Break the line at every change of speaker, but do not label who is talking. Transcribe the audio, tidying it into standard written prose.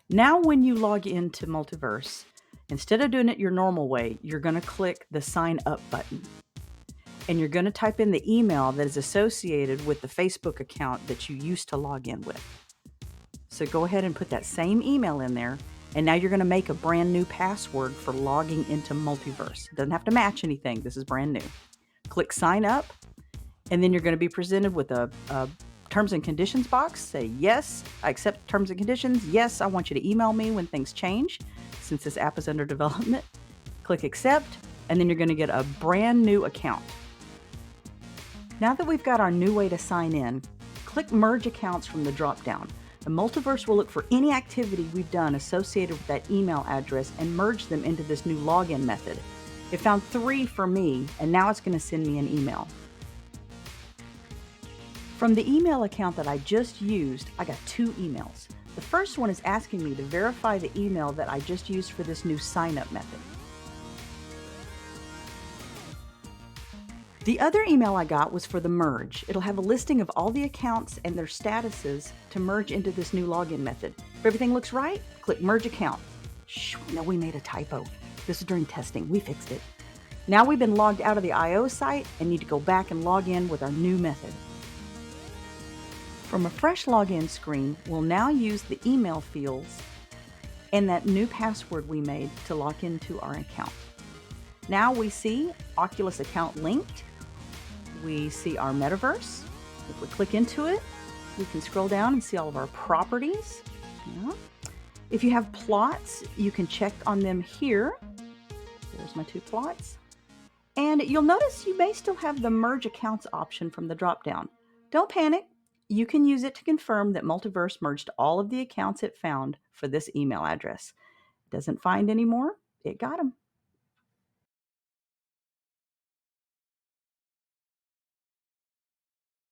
Now when you log into Multiverse, instead of doing it your normal way, you're going to click the sign up button. And you're going to type in the email that is associated with the Facebook account that you used to log in with. So go ahead and put that same email in there. And now you're going to make a brand new password for logging into Multiverse. It doesn't have to match anything. This is brand new. Click sign up. And then you're going to be presented with a terms and conditions box. Say, yes, I accept terms and conditions. Yes, I want you to email me when things change, since this app is under development. Click accept, and then you're going to get a brand new account. Now that we've got our new way to sign in, click merge accounts from the drop-down. The Multiverse will look for any activity we've done associated with that email address and merge them into this new login method. It found 3 for me, and now it's going to send me an email. From the email account that I just used, I got 2 emails. The first one is asking me to verify the email that I just used for this new sign-up method. The other email I got was for the merge. It'll have a listing of all the accounts and their statuses to merge into this new login method. If everything looks right, click merge account. Shh, no, we made a typo. This is during testing. We fixed it. Now we've been logged out of the I/O site and need to go back and log in with our new method. From a fresh login screen, we'll now use the email fields and that new password we made to log into our account. Now we see Oculus account linked. We see our metaverse. If we click into it, we can scroll down and see all of our properties. Yeah. If you have plots, you can check on them here. There's my 2 plots. And you'll notice you may still have the merge accounts option from the drop-down. Don't panic. You can use it to confirm that Multiverse merged all of the accounts it found for this email address. Doesn't find any more, it got them.